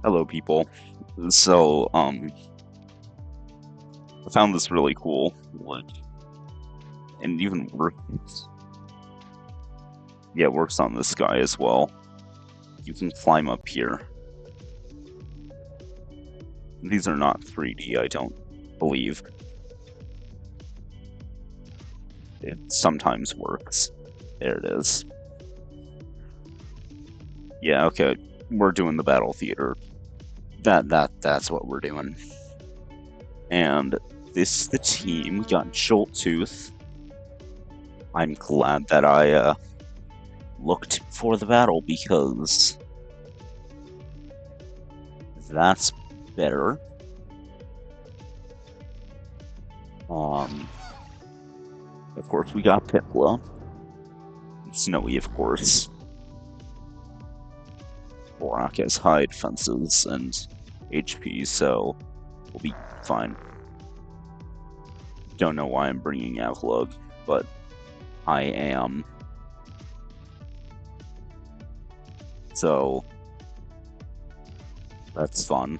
Hello, people. So, I found this really cool, like, and even works. Yeah, it works on this guy as well. You can climb up here. These are not 3D, I don't believe. It sometimes works. There it is. Yeah, okay. We're doing the battle theater. That's what we're doing. And this is the team. We got Jolt Tooth. I'm glad that I looked for the battle because that's better. Um, of course, we got Pipla. Snowy, of course. Borak has high defenses and HP, so we'll be fine. Don't know why I'm bringing Avlug, but I am. So that's fun.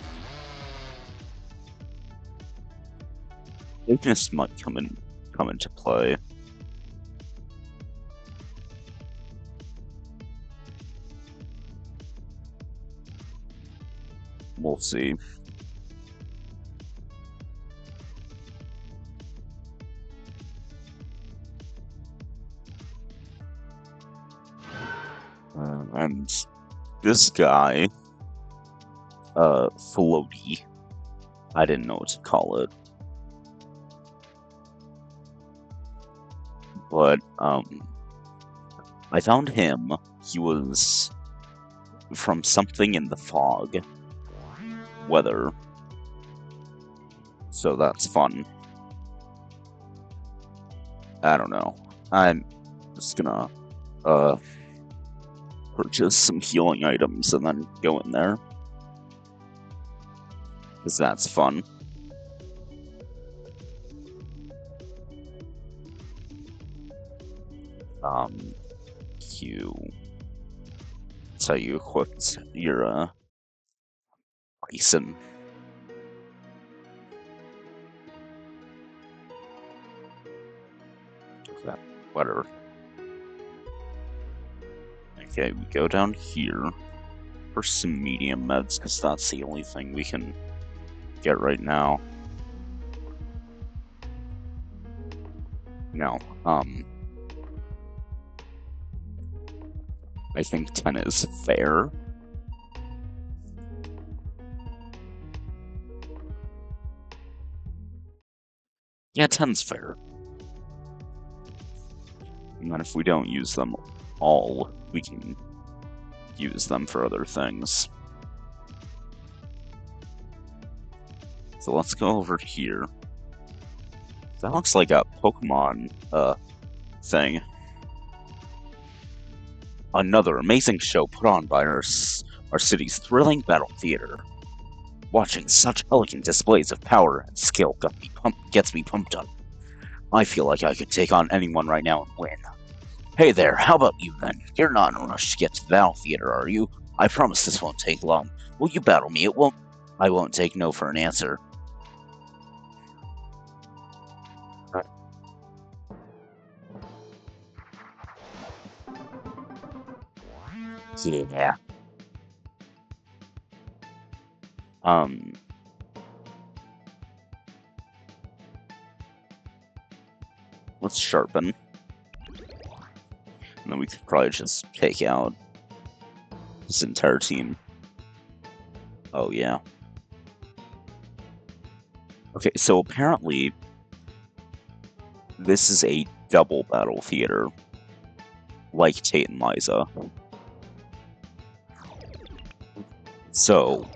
Ignis might come into play. We'll see. And this guy, Floaty, I didn't know what to call it, but I found him. He was from something in the fog weather, so that's fun. I don't know. I'm just gonna uh purchase some healing items and then go in there because that's fun. Um, Q. So you equipped your bison. Whatever. Okay, we go down here for some medium meds because that's the only thing we can get right now. No, I think 10 is fair. Yeah, 10's fair. And then if we don't use them all, we can use them for other things. So let's go over here. That looks like a Pokemon thing. Another amazing show put on by our city's thrilling battle theater. Watching such elegant displays of power and skill gets me pumped up. I feel like I could take on anyone right now and win. Hey there, how about you then? You're not in a rush to get to the battle theater, are you? I promise this won't take long. Will you battle me? It won't. I won't take no for an answer. Yeah. Um. Let's sharpen, and then we could probably just take out this entire team. Oh yeah. Okay, so apparently this is a double battle theater, like Tate and Liza. So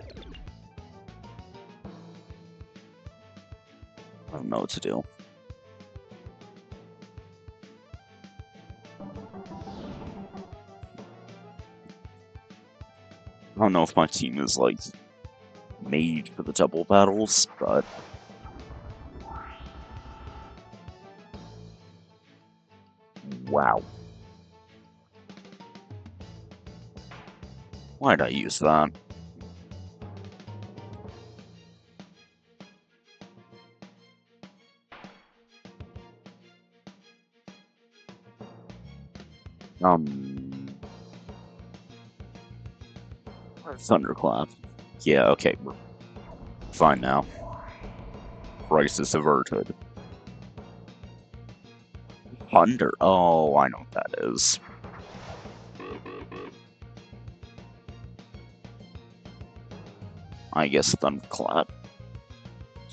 I don't know what to do. I don't know if my team is like made for the double battles, but wow. Why'd I use that? Um, Thunderclap. Yeah, okay, we're fine now. Crisis averted. Thunder. Oh, I know what that is. I guess Thunderclap.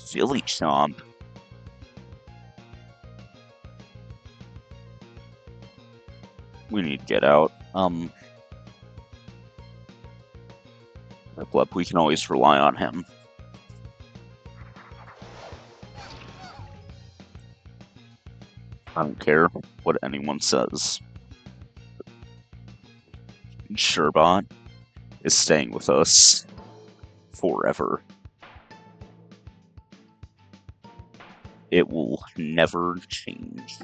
Philly Chomp. We need to get out. Flip, we can always rely on him. I don't care what anyone says. Sherbot is staying with us forever. It will never change.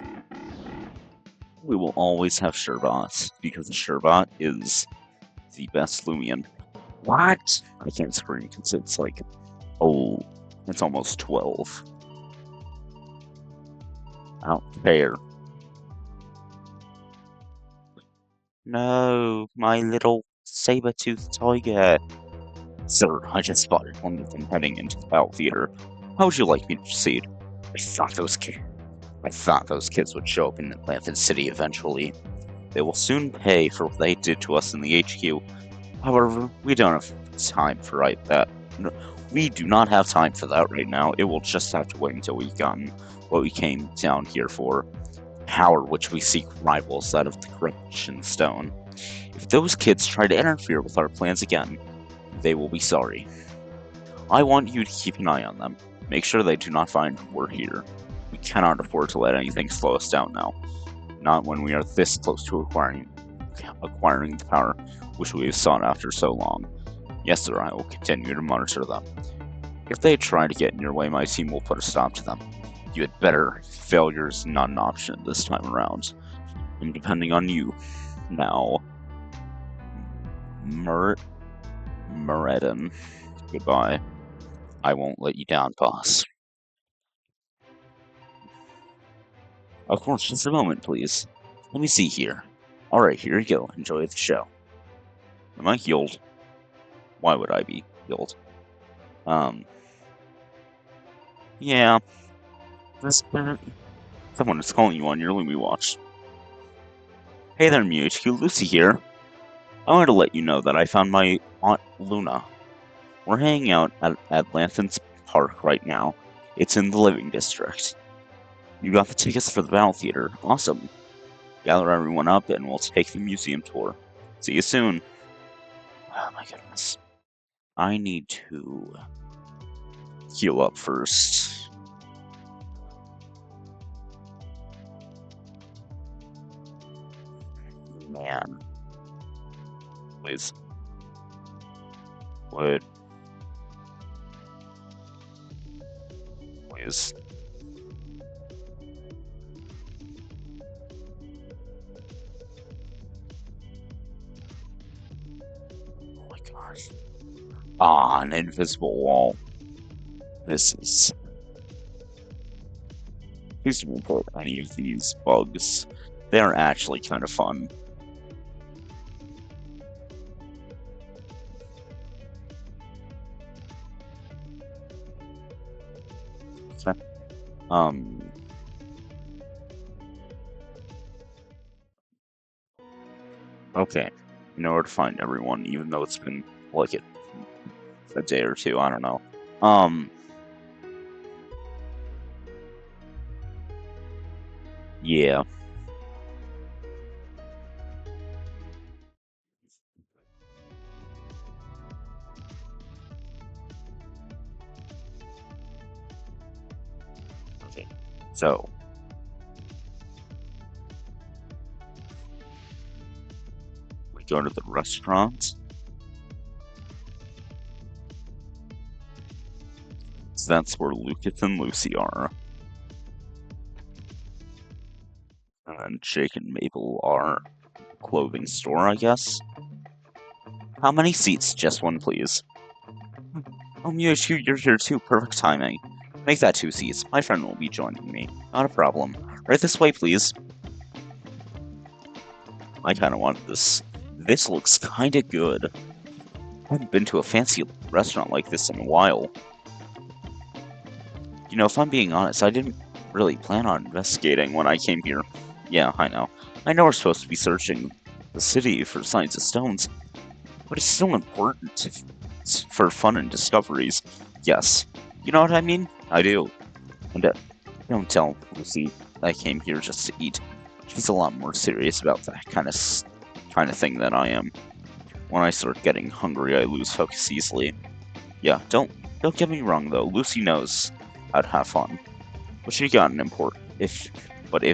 We will always have Sherbot because Sherbot is the best Loomian. What? I can't scream because it's like, oh, it's almost 12. I don't care. No, my little saber-toothed tiger. Sir, I just spotted one of them heading into the battle theater. How would you like me to proceed? I thought those kids would show up in Atlantic City eventually. They will soon pay for what they did to us in the HQ. However, we don't have time for that. No, we do not have time for that right now. It will just have to wait until we've gotten what we came down here for. Power which we seek rivals that of the Corruption Stone. If those kids try to interfere with our plans again, they will be sorry. I want you to keep an eye on them. Make sure they do not find we're here. We cannot afford to let anything slow us down now. Not when we are this close to acquiring the power which we have sought after so long. Yes, sir, I will continue to monitor them. If they try to get in your way, my team will put a stop to them. You had better. Failure is not an option this time around. I'm depending on you. Now, Muradin. Goodbye. I won't let you down, boss. Of course, just a moment, please. Let me see here. Alright, here you go. Enjoy the show. Am I healed? Why would I be healed? Yeah. Someone is calling you on your Lumi watch. Hey there, MewHQ, Lucy here. I wanted to let you know that I found my Aunt Luna. We're hanging out at Lanthon's Park right now. It's in the Living District. You got the tickets for the Battle Theater. Awesome. Gather everyone up and we'll take the museum tour. See you soon. Oh my goodness. I need to heal up first. Man. Please. Would. Please. Oh my gosh. Ah, an invisible wall. This is... Please don't report any of these bugs. They are actually kind of fun. Okay. You know where to find everyone, even though it's been, like, a day or two, I don't know. Yeah. Okay. So, we go to the restaurant. So that's where Lucas and Lucy are. And Jake and Mabel are clothing store, I guess. How many seats? Just one, please. Oh, Mewtwo, you're here too. Perfect timing. Make that 2 seats. My friend will be joining me. Not a problem. Right this way, please. I kind of want this. This looks kind of good. I haven't been to a fancy restaurant like this in a while. You know, if I'm being honest, I didn't really plan on investigating when I came here. Yeah, I know. I know we're supposed to be searching the city for signs of stones, but it's still important for fun and discoveries. Yes. You know what I mean? I do. And don't tell Lucy I came here just to eat. She's a lot more serious about that kind of thing than I am. When I start getting hungry, I lose focus easily. Yeah, don't get me wrong though. Lucy knows how to have fun, but if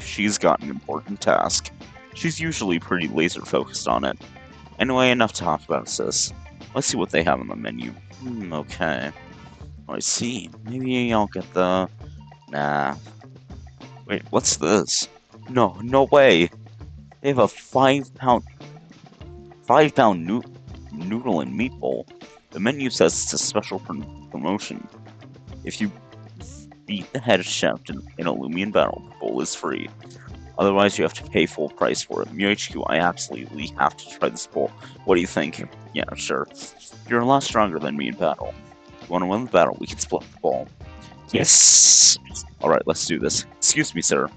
she's got an important task, she's usually pretty laser focused on it. Anyway, enough to talk about this. Let's see what they have on the menu. Okay. I see. Maybe I'll get the... Nah. Wait, what's this? No, no way! They have a 5 pound noodle and meatball. The menu says it's a special promotion. If you beat the head chef in a Loomian battle, the bowl is free. Otherwise, you have to pay full price for it. MuHQ, I absolutely have to try this bowl. What do you think? Yeah, sure. You're a lot stronger than me in battle. If you want to win the battle, we can split the ball. Yes! Alright, let's do this. Excuse me, sir.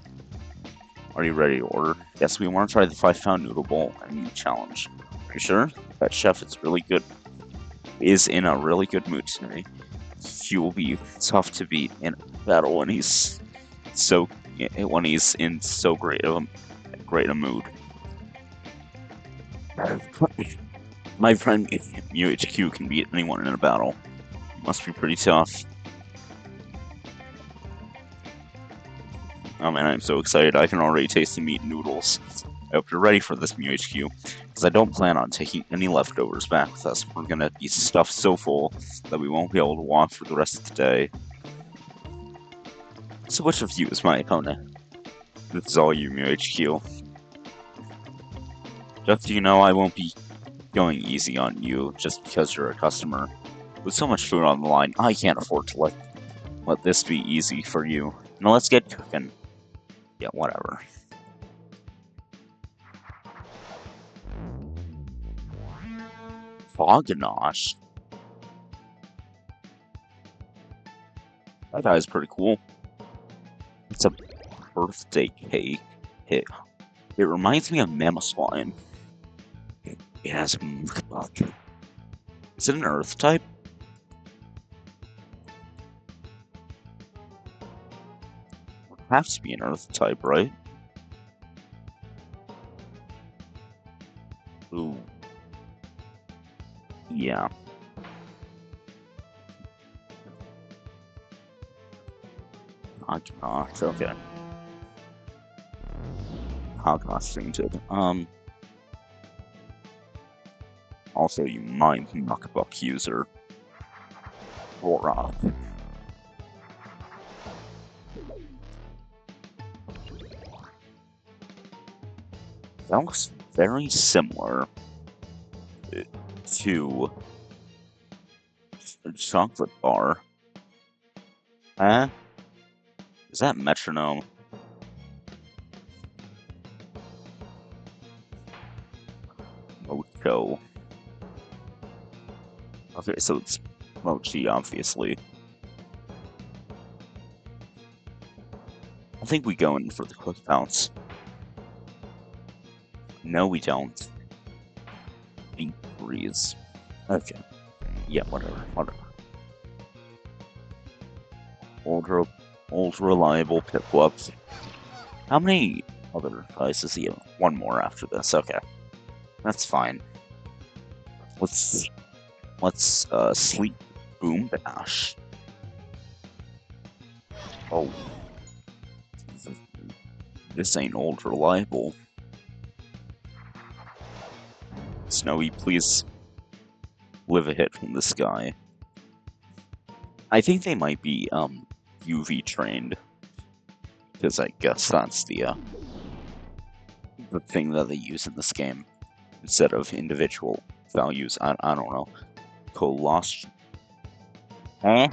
Are you ready to order? Yes, we want to try the 5 pound noodle bowl and meat challenge. Are you sure? That chef is in a really good mood today. He will be tough to beat in battle when he's in so great a mood. My friend UHQ can beat anyone in a battle. Must be pretty tough. Oh man, I'm so excited. I can already taste the meat and noodles. I hope you're ready for this, MuHQ, because I don't plan on taking any leftovers back with us. We're gonna be stuffed so full that we won't be able to walk for the rest of the day. So which of you is my opponent? This is all you, MuHQ. Just so you know, I won't be going easy on you just because you're a customer. With so much food on the line, I can't afford to let this be easy for you. Now let's get cooking. Yeah, whatever. Foganosh? That guy's pretty cool. It's a birthday cake. It reminds me of Mammoth. It has mukbang. Is it an earth type? It has to be an earth type, right? Ooh. Yeah. Gosh, okay. How gosh, it. Also, you mind mukbang user. Aura. That looks very similar to a chocolate bar. Huh? Is that metronome? Mocho. Okay, so it's mochi, obviously. I think we go in for the quick bounce. No, we don't. Deep freeze. Okay. Yeah, whatever. Old reliable pip-ups. How many other dice does he have? One more after this. Okay. That's fine. Let's sleep boom bash. Oh. This ain't old reliable. Snowy, please live a hit from this guy. I think they might be UV trained, because I guess that's the thing that they use in this game instead of individual values. I don't know. Coloss. Huh?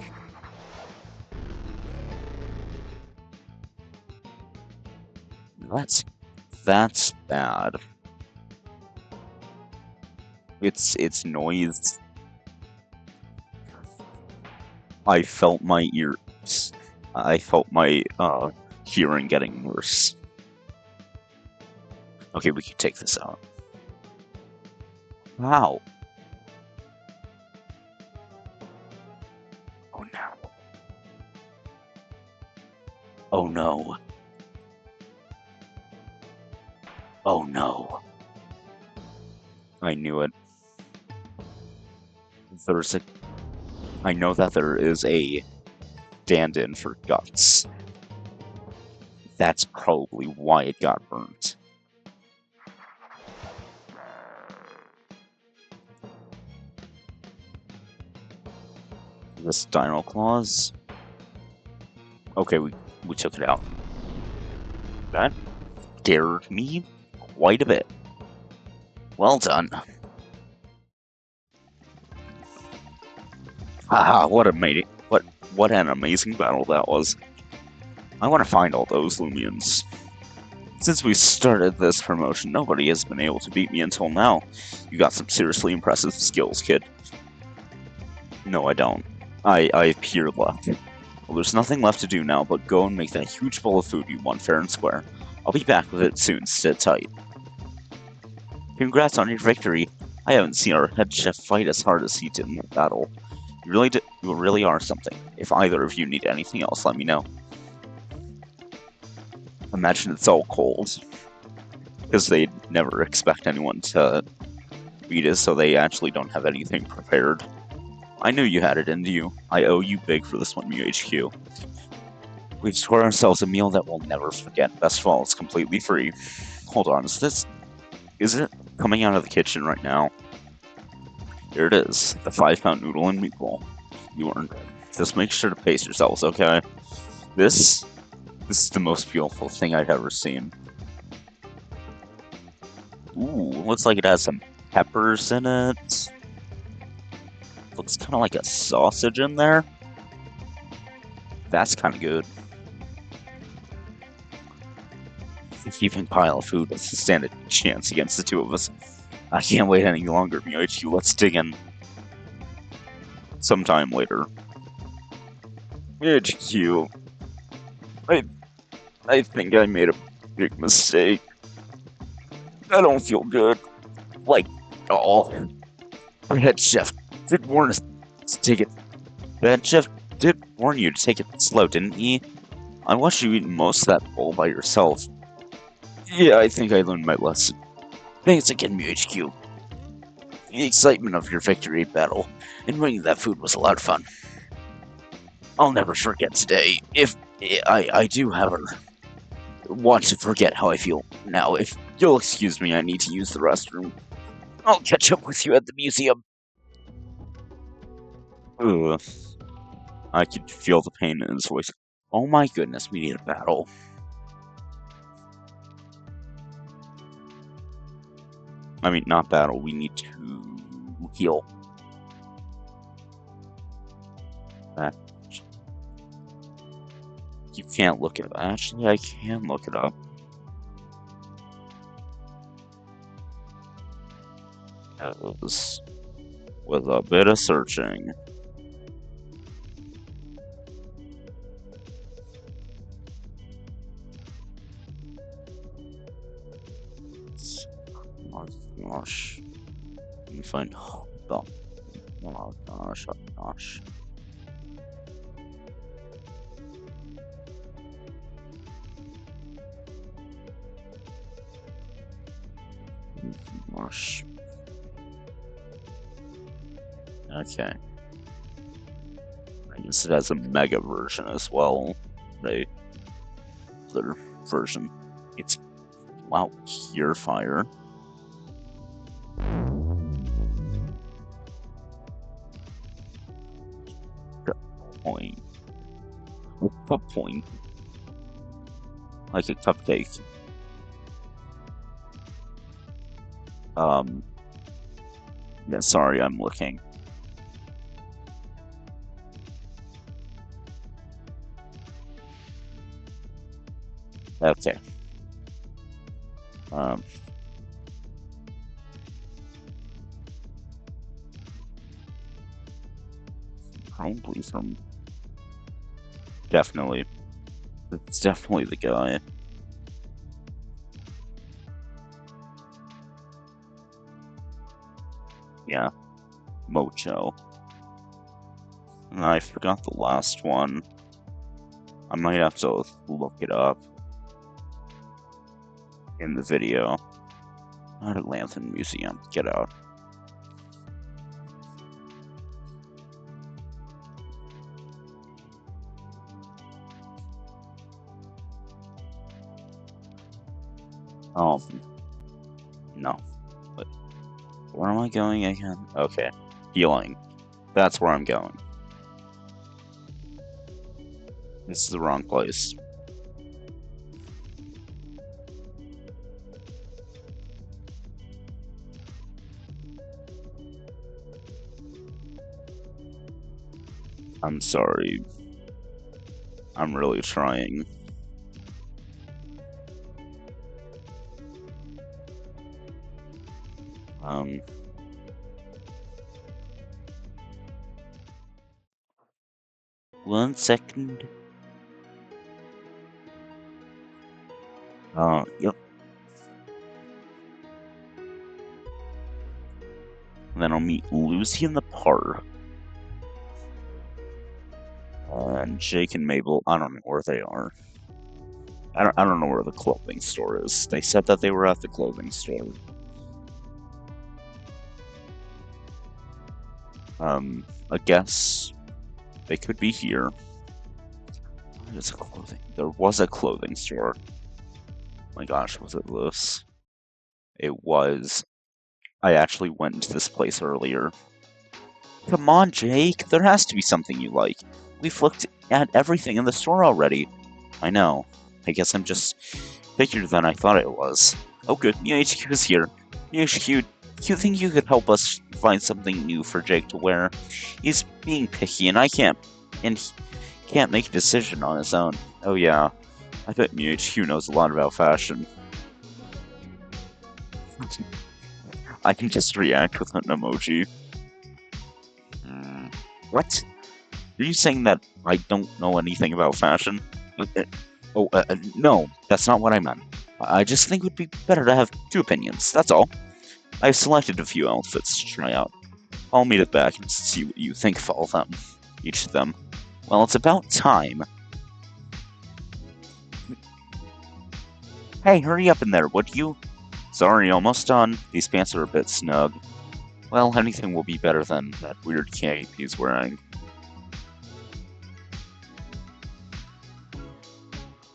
That's bad. Its noise. I felt my ears. I felt my hearing getting worse. Okay, we can take this out. Wow. Oh no. Oh no. Oh no. I knew it. There's a. I know that there is a stand-in for guts. That's probably why it got burnt. This Dino Claws. Okay, we took it out. That scared me quite a bit. Well done. Haha, what an amazing battle that was. I want to find all those Loomians. Since we started this promotion, nobody has been able to beat me until now. You got some seriously impressive skills, kid. No, I don't. I have pure luck. Well, there's nothing left to do now but go and make that huge bowl of food you won fair and square. I'll be back with it soon, sit tight. Congrats on your victory. I haven't seen our head chef fight as hard as he did in the battle. You really are something. If either of you need anything else, let me know. Imagine it's all cold. Because they never expect anyone to beat us, so they actually don't have anything prepared. I knew you had it in you. I owe you big for this one, MUHQ. We've scored ourselves a meal that we'll never forget. Best of all, it's completely free. Hold on, is it coming out of the kitchen right now? Here it is, the 5-pound noodle and meatball. You earned it. Just make sure to pace yourselves, okay? This is the most beautiful thing I've ever seen. Ooh, looks like it has some peppers in it. Looks kind of like a sausage in there. That's kind of good. A heaping pile of food doesn't stand a chance against the two of us. I can't wait any longer, Miyoichi. Let's dig in sometime later. HQ. I think I made a big mistake. I don't feel good. Like, at all. Our head chef did warn us to take it. The head chef did warn you to take it slow, didn't he? I watched you eat most of that bowl by yourself. Yeah, I think I learned my lesson. Thanks again, MUHQ. The excitement of your victory battle and winning that food was a lot of fun. I'll never forget today. If I do ever want to forget how I feel now, if you'll excuse me, I need to use the restroom. I'll catch up with you at the museum. Ugh. I could feel the pain in his voice. Oh my goodness, we need a battle. I mean, not battle, we need to heal. That. You can't look it up. Actually, I can look it up. With a bit of searching. Oh gosh. Let me find. Oh gosh, oh gosh. Gosh. Okay. I guess it has a mega version as well. Right? Their version. It's wow, pure fire. Point. What point? Like a cupcake. Yeah, sorry, I'm looking. Okay. Um, Probably from... Definitely. It's definitely the guy. Yeah, Mocho. And I forgot the last one. I might have to look it up in the video. Not at Lantern Museum. Get out. Oh, no. But where am I going again? Okay. Healing. That's where I'm going. This is the wrong place. I'm sorry. I'm really trying. Um, 1 second. Yep. And then I'll meet Lucy in the park. And Jake and Mabel, I don't know where they are. I don't know where the clothing store is. They said that they were at the clothing store. I guess they could be here. There's a clothing. There was a clothing store. Oh my gosh, was it this? It was. I actually went into this place earlier. Come on, Jake. There has to be something you like. We've looked at everything in the store already. I know. I guess I'm just bigger than I thought it was. Oh good, New HQ is here. New HQ, do you think you could help us find something new for Jake to wear? He's being picky and he can't make a decision on his own. Oh yeah, I bet Mew HQ knows a lot about fashion. I can just react with an emoji. What? Are you saying that I don't know anything about fashion? No, that's not what I meant. I just think it would be better to have two opinions, that's all. I've selected a few outfits to try out. I'll meet it back and see what you think of all of them. Each of them. Well, it's about time. Hey, hurry up in there, would you? Sorry, almost done. These pants are a bit snug. Well, anything will be better than that weird cape he's wearing.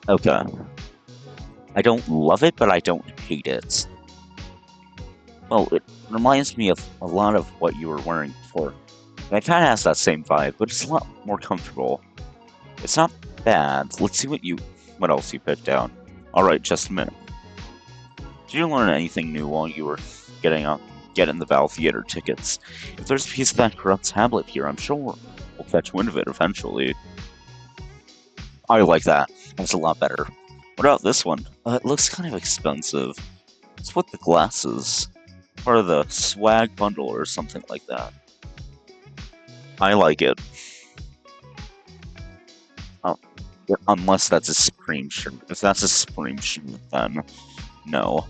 Okay. I don't love it, but I don't hate it. Well, it reminds me of a lot of what you were wearing before. And it kind of has that same vibe, but it's a lot more comfortable. It's not bad. Let's see what else you picked out. Alright, just a minute. Did you learn anything new while you were getting the Val Theater tickets? If there's a piece of that corrupt tablet here, I'm sure we'll catch wind of it eventually. I like that. That's a lot better. What about this one? It looks kind of expensive. It's with the glasses. Part of the swag bundle or something like that. I like it. Oh, unless that's a Supreme shirt. If that's a Supreme shirt, then no.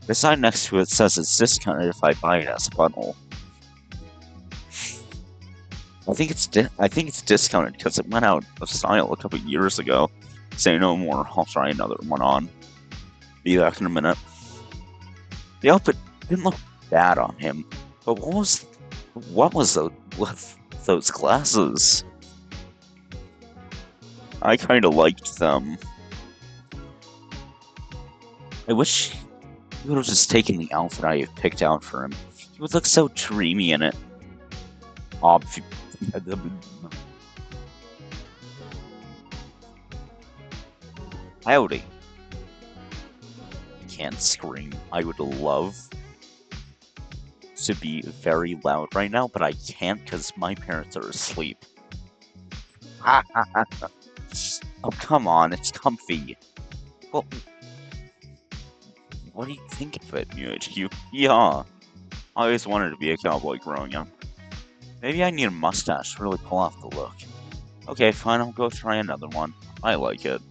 The sign next to it says it's discounted if I buy it as a bundle. I think it's discounted because it went out of style a couple years ago. Say no more. I'll try another one on. Be back in a minute. The outfit didn't look bad on him, but what was with those glasses? I kind of liked them. I wish he would have just taken the outfit I picked out for him. He would look so dreamy in it. Howdy. I can't scream. I would love to be very loud right now, but I can't because my parents are asleep. Oh, come on, it's comfy. Well, what do you think of it, Mew HQ? Yeah, I always wanted to be a cowboy growing up. Maybe I need a mustache to really pull off the look. Okay, fine, I'll go try another one. I like it.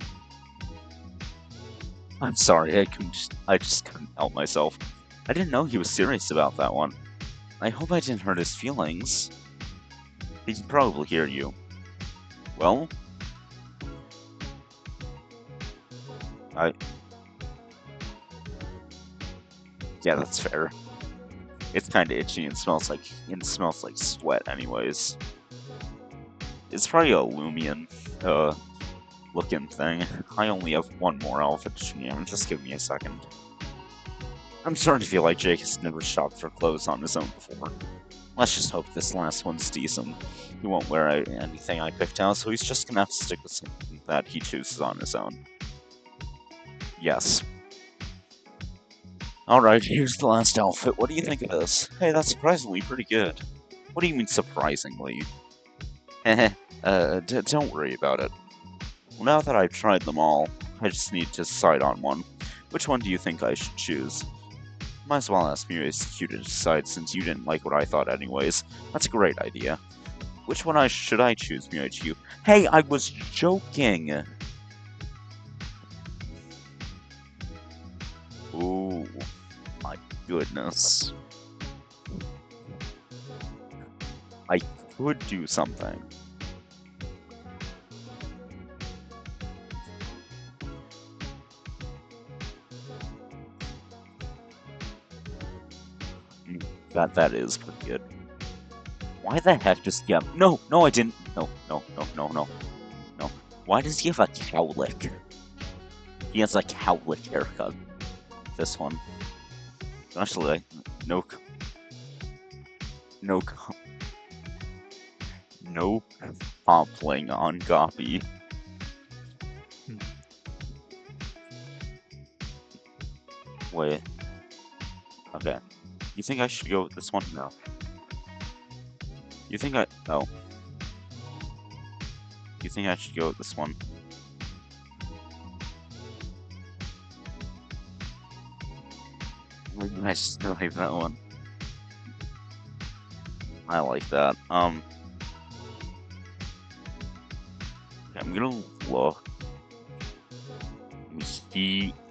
I'm sorry, I just couldn't help myself. I didn't know he was serious about that one. I hope I didn't hurt his feelings. He can probably hear you. Well, I... Yeah, that's fair. It's kinda itchy and smells like sweat anyways. It's probably a Loomian, looking thing. I only have one more outfit to change. Just give me a second. I'm starting to feel like Jake has never shopped for clothes on his own before. Let's just hope this last one's decent. He won't wear anything I picked out, so he's just gonna have to stick with something that he chooses on his own. Yes. Alright, here's the last outfit. What do you think of this? Hey, that's surprisingly pretty good. What do you mean, surprisingly? Heh don't worry about it. Well, now that I've tried them all, I just need to decide on one. Which one do you think I should choose? Might as well ask MuHQ to decide since you didn't like what I thought anyways. That's a great idea. Which one should I choose, MuHQ? Hey, I was joking! Oh my goodness. I could do something. That is pretty good. Why the heck just no, I didn't. No. Why does he have a cowlick? He has a cowlick haircut. This one. Actually, no, no, no toppling on Goppy. Wait. Okay. You think I should go with this one? No. You think no. You think I should go with this one? I just like that one. I like that. I'm gonna look.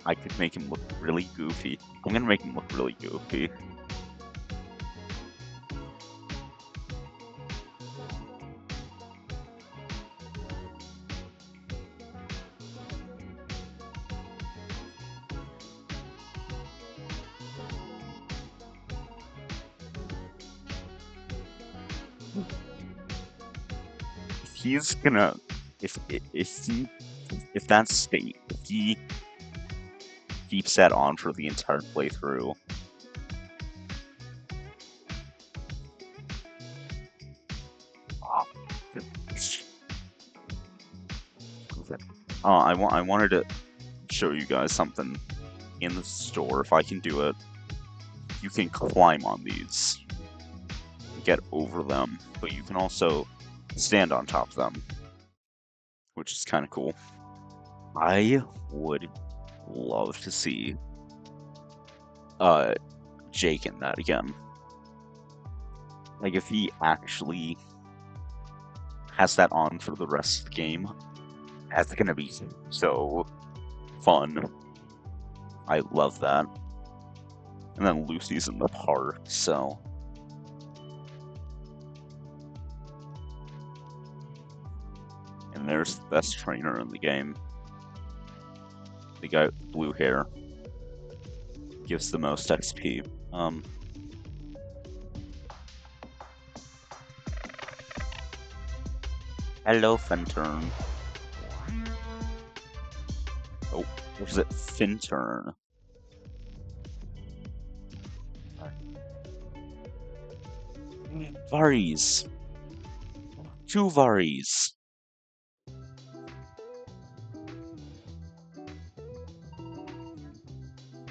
I could make him look really goofy. I'm gonna make him look really goofy. He's gonna if that state if he keeps that on for the entire playthrough. I wanted to show you guys something in the store. If I can do it, you can climb on these, get over them, but you can also stand on top of them, which is kind of cool. I would love to see Jake in that again. Like, if he actually has that on for the rest of the game, that's gonna be so fun. I love that. And then Lucy's in the park, so... And there's the best trainer in the game. The guy with blue hair. Gives the most XP. Hello, Fintern. Oh, what is it? Fintern. Varies. 2 Varies.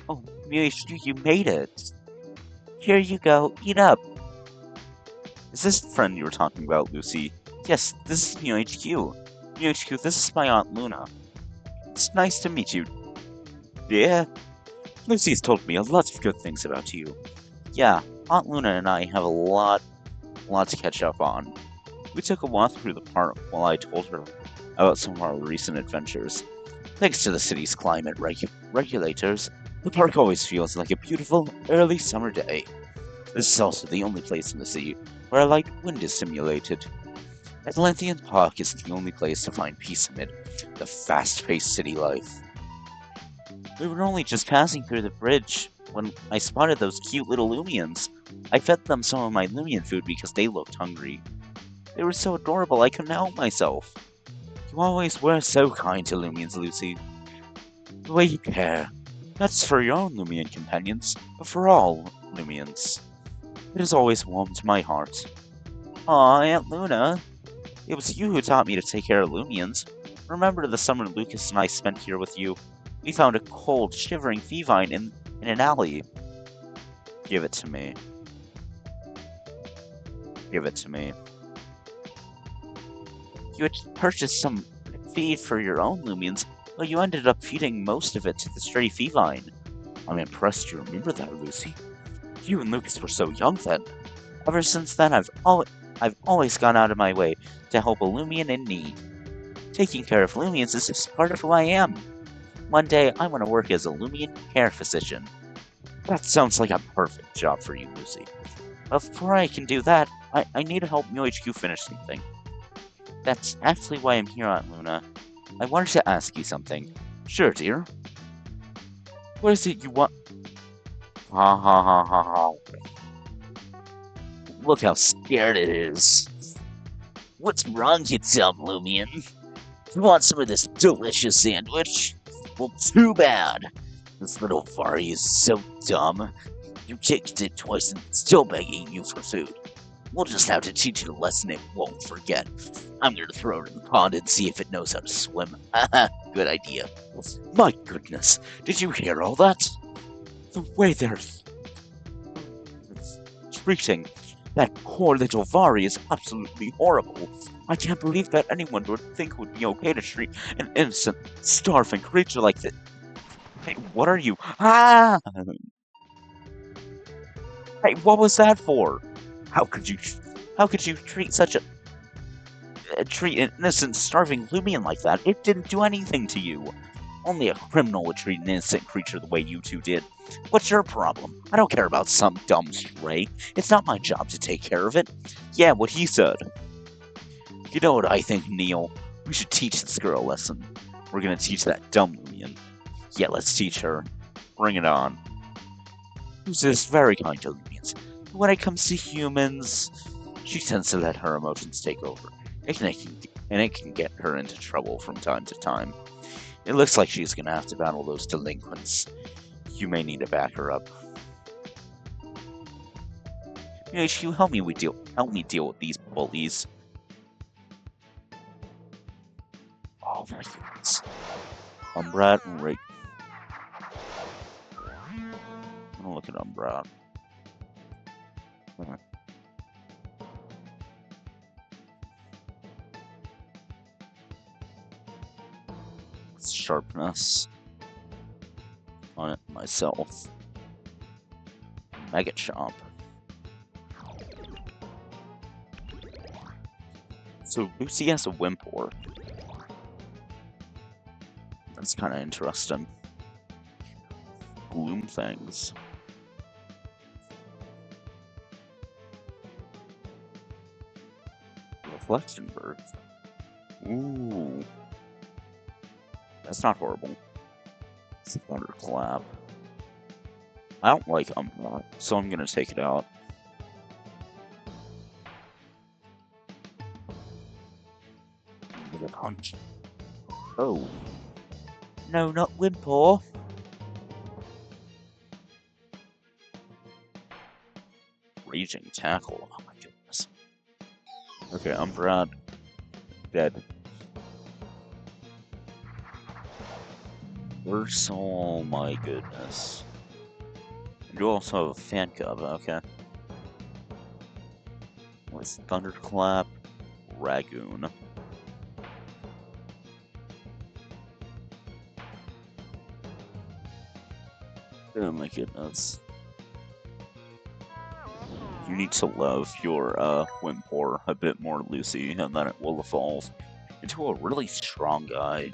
Oh, MuHQ, you made it. Here you go, eat up. Is this the friend you were talking about, Lucy? Yes, this is MuHQ. MuHQ, this is my Aunt Luna. It's nice to meet you. Yeah? Lucy's told me a lot of good things about you. Yeah, Aunt Luna and I have a lot a lot to catch up on. We took a walk through the park while I told her about some of our recent adventures. Thanks to the city's climate regulators, the park always feels like a beautiful, early summer day. This is also the only place in the city where a light wind is simulated. Atlantean Park is the only place to find peace amid the fast-paced city life. We were only just passing through the bridge when I spotted those cute little Loomians. I fed them some of my Loomian food because they looked hungry. They were so adorable I couldn't help myself. You always were so kind to Loomians, Lucy. The way you care, not just for your own Loomian companions, but for all Loomians. It has always warmed my heart. Aw, Aunt Luna, it was you who taught me to take care of Loomians. Remember the summer Lucas and I spent here with you? We found a cold, shivering Feevine in an alley. Give it to me. Give it to me. You had purchased some feed for your own Loomians, but you ended up feeding most of it to the stray Feevine. I'm impressed you remember that, Lucy. You and Lucas were so young then. Ever since then, I've always gone out of my way to help a Loomian in need. Taking care of Loomians is just part of who I am. One day, I want to work as a Loomian care physician. That sounds like a perfect job for you, Lucy. But before I can do that, I need to help Mu HQ finish something. That's actually why I'm here, Aunt Luna. I wanted to ask you something. Sure, dear. What is it you want? Ha ha ha ha ha. Look how scared it is. What's wrong, you dumb Loomian? You want some of this delicious sandwich? Well, too bad. This little Vari is so dumb. You kicked it twice and it's still begging you for food. We'll just have to teach it a lesson it won't forget. I'm gonna throw it in the pond and see if it knows how to swim. Haha, good idea. My goodness, did you hear all that? The way they're treating that poor little Vari is absolutely horrible. I can't believe that anyone would think it would be okay to treat an innocent, starving creature like this. Hey, what are you? Ah! Hey, what was that for? How could you? How could you treat such treat an innocent, starving Loomian like that? It didn't do anything to you. Only a criminal would treat an innocent creature the way you two did. What's your problem? I don't care about some dumb stray. It's not my job to take care of it. Yeah, what he said. You know what I think, Neil? We should teach this girl a lesson. We're gonna teach that dumb Loomian. Yeah, let's teach her. Bring it on. Who's this very kind to Loomians. When it comes to humans, she tends to let her emotions take over. It can get her into trouble from time to time. It looks like she's gonna have to battle those delinquents. You may need to back her up. You help me deal with these bullies. Oh my goodness. Umbrat and Rick. I'm gonna look at Umbrat. Sharpness on it myself. Mega Chomp. So Lucy has a Wimpor. That's kind of interesting. Gloom things. Reflection Bird. Ooh. That's not horrible. Thunderclap. I don't like Umbra, so I'm gonna take it out. Punch. Oh. No, not Wimpor. Raging Tackle. Oh my goodness. Okay, Umbra. Dead. Oh my goodness. You also have a fan cub, okay. With Thunderclap, Ragoon. Oh my goodness. You need to love your Wimpor a bit more, Lucy, and then it will evolve into a really strong guy.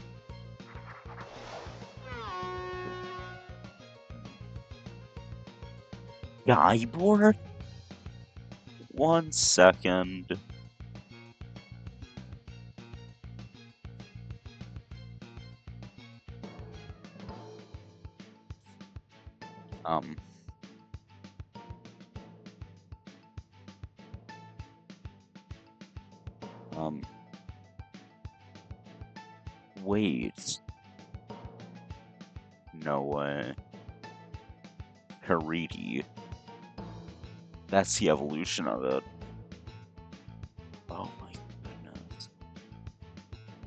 Guybor? 1 second. Um, um, wait. No way. Haridi. That's the evolution of it. Oh my goodness.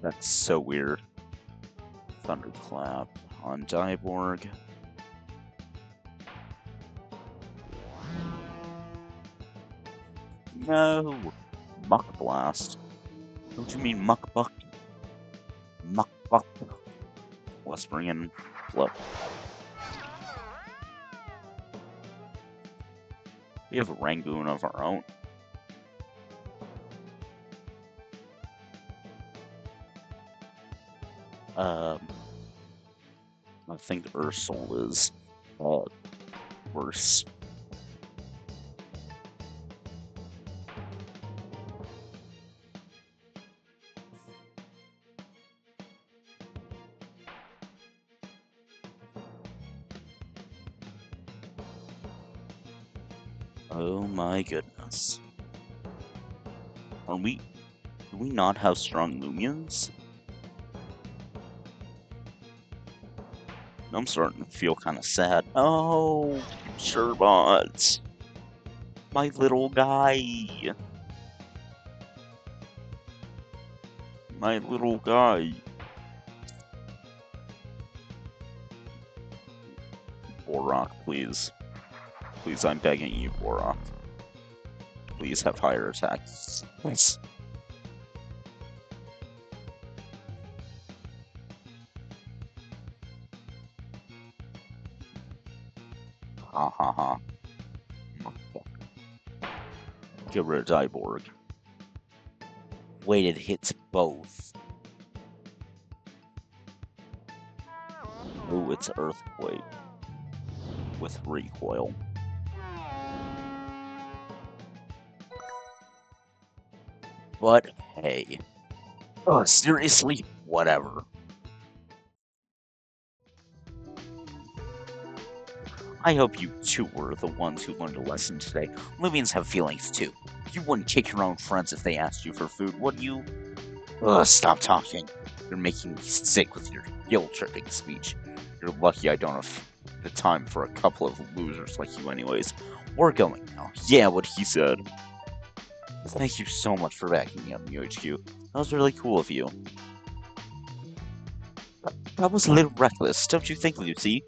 That's so weird. Thunderclap on Dyborg. No! Muck Blast. What do you mean Muck Buck? Muck Buck. Let's bring in Flip. We have a Rangoon of our own. I think Ursol is worse. Oh my goodness. Do we not have strong Loomians? I'm starting to feel kind of sad. Oh, Sherbot. My little guy. My little guy. Borok, please. Please, I'm begging you, Borok. Please have higher attacks. Please. Ha ha ha. Get rid of Dyborg. Wait, it hits both. Ooh, it's Earthquake. With recoil. But, hey. Oh, seriously? Whatever. I hope you two were the ones who learned a lesson today. Loomians have feelings too. You wouldn't kick your own friends if they asked you for food, would you? Ugh, stop talking. You're making me sick with your guilt-tripping speech. You're lucky I don't have the time for a couple of losers like you anyways. We're going now. Yeah, what he said. Thank you so much for backing me up, UHQ. That was really cool of you. That was a little reckless, don't you think, Lucy?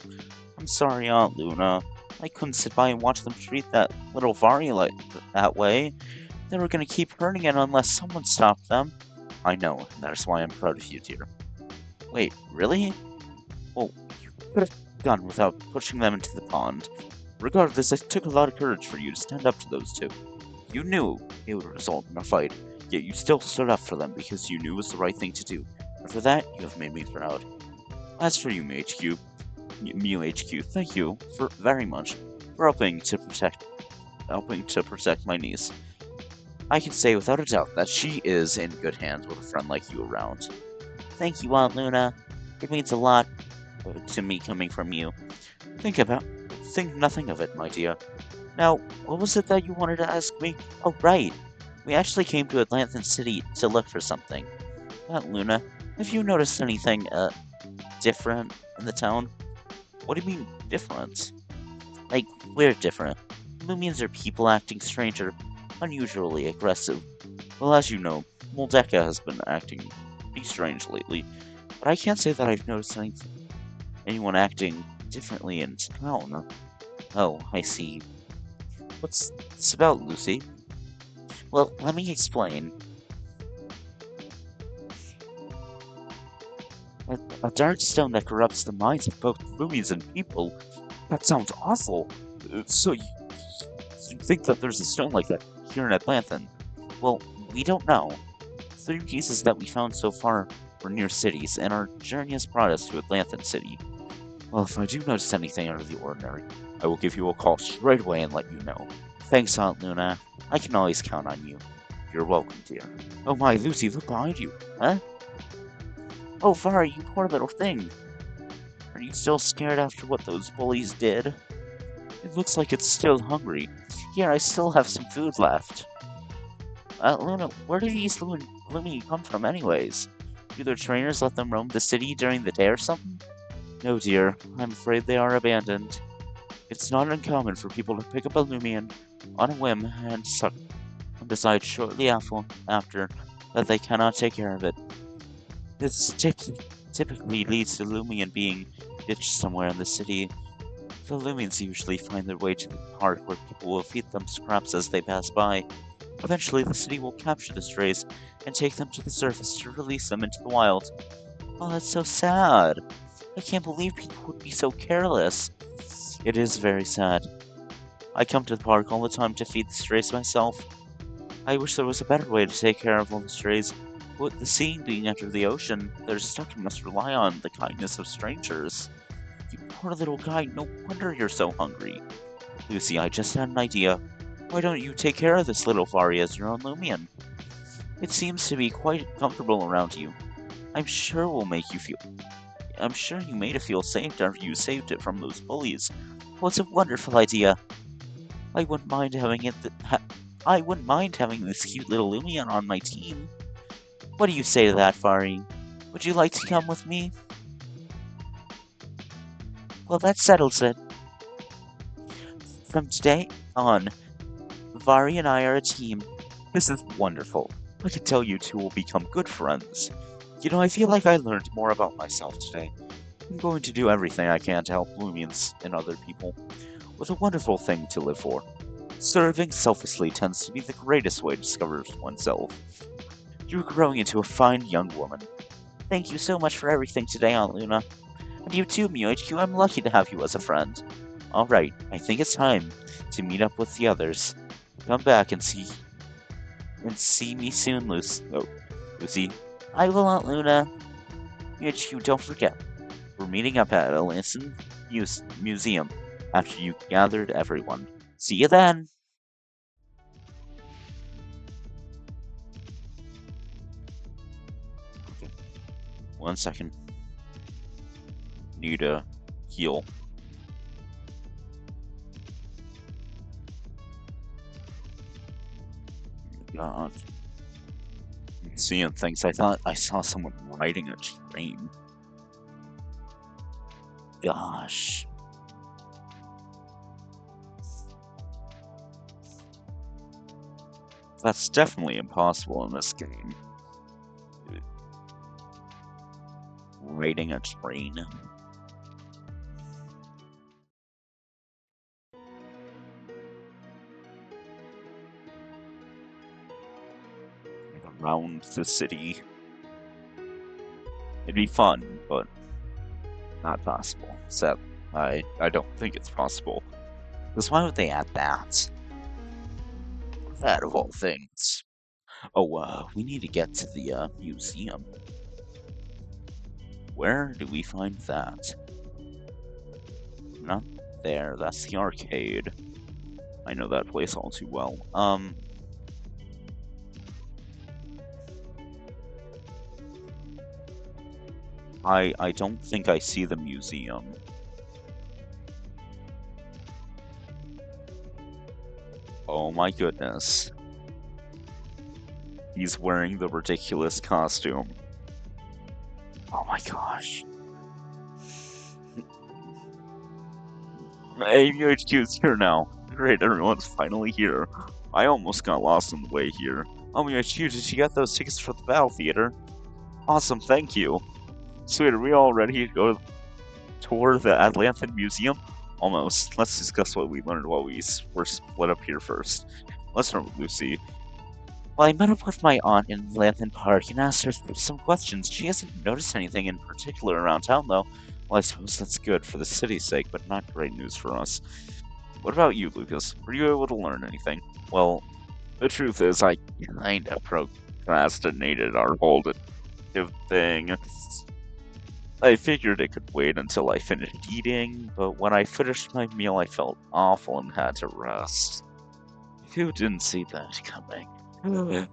I'm sorry, Aunt Luna. I couldn't sit by and watch them treat that little Vari like that way. They were gonna keep hurting it unless someone stopped them. I know, and that's why I'm proud of you, dear. Wait, really? Well, you could have gone without pushing them into the pond. Regardless, it took a lot of courage for you to stand up to those two. You knew it would result in a fight, yet you still stood up for them because you knew it was the right thing to do. And for that, you have made me proud. As for you, Mew HQ, thank you very much for helping to protect my niece. I can say without a doubt that she is in good hands with a friend like you around. Thank you, Aunt Luna. It means a lot to me coming from you. Think nothing of it, my dear. Now, what was it that you wanted to ask me? Oh, right. We actually came to Atlantic City to look for something. Aunt Luna, have you noticed anything, different in the town? What do you mean, different? Like, we're different. Loomians are people acting strange or unusually aggressive. Well, as you know, Moldeka has been acting pretty strange lately, but I can't say that I've noticed anyone acting differently in town. Oh, I see. What's this about, Lucy? Well, let me explain. A dark stone that corrupts the minds of both Loomians and people? That sounds awful. So, think that there's a stone like that here in Atlanthan? Well, we don't know. 3 pieces that we found so far were near cities, and our journey has brought us to Atlanthan City. Well, if I do notice anything out of the ordinary, I will give you a call straight away and let you know. Thanks, Aunt Luna. I can always count on you. You're welcome, dear. Oh my, Lucy, look behind you. Huh? Oh, Var, you poor little thing. Are you still scared after what those bullies did? It looks like it's still hungry. Here, I still have some food left. Luna, where do these Lumi come from anyways? Do their trainers let them roam the city during the day or something? No, dear. I'm afraid they are abandoned. It's not uncommon for people to pick up a Loomian on a whim and decide shortly after that they cannot take care of it. This typically leads to Loomian being ditched somewhere in the city. The Loomians usually find their way to the park where people will feed them scraps as they pass by. Eventually, the city will capture the strays and take them to the surface to release them into the wild. Oh, that's so sad. I can't believe people would be so careless. It is very sad. I come to the park all the time to feed the strays myself. I wish there was a better way to take care of all the strays. With the sea being under the ocean, they're stuck and must rely on the kindness of strangers. You poor little guy, no wonder you're so hungry. Lucy, I just had an idea. Why don't you take care of this little Vari as your own Loomian? It seems to be quite comfortable around you. I'm sure we'll make you feel. I'm sure you made it feel safe after you saved it from those bullies. Well, it's a wonderful idea. I wouldn't mind having it. I wouldn't mind having this cute little Loomian on my team. What do you say to that, Vari? Would you like to come with me? Well, that settles it. From today on, Vari and I are a team. This is wonderful. I can tell you two will become good friends. You know, I feel like I learned more about myself today. I'm going to do everything I can to help Loomians and other people. What a wonderful thing to live for. Serving selflessly tends to be the greatest way to discover oneself. You're growing into a fine young woman. Thank you so much for everything today, Aunt Luna. And you too, MewHQ, I'm lucky to have you as a friend. Alright, I think it's time to meet up with the others. Come back and see me soon, Lucy. I will, Aunt Luna. MewHQ, don't forget, we're meeting up at a Linson Museum after you gathered everyone. See you then! Okay, 1 second. Need to heal. God. Seeing things. I thought I saw someone riding a train. Gosh. That's definitely impossible in this game. Riding a train. Around the city. It'd be fun, but not possible. So I don't think it's possible. Because why would they add that? That of all things. Oh, we need to get to the museum. Where do we find that? Not there. That's the arcade. I know that place all too well. I don't think I see the museum. Oh my goodness. He's wearing the ridiculous costume. Oh my gosh. Hey, MewHQ's here now. Great, everyone's finally here. I almost got lost on the way here. Oh, MewHQ, did you get those tickets for the Battle Theater? Awesome, thank you. Sweet, are we all ready to go tour the Atlanthan Museum? Almost. Let's discuss what we learned while we were split up here first. Let's start with Lucy. Well, I met up with my aunt in Lanthan Park and asked her some questions. She hasn't noticed anything in particular around town, though. Well, I suppose that's good for the city's sake, but not great news for us. What about you, Lucas? Were you able to learn anything? Well, the truth is, I kinda procrastinated our whole detective thing. I figured it could wait until I finished eating, but when I finished my meal, I felt awful and had to rest. Who didn't see that coming?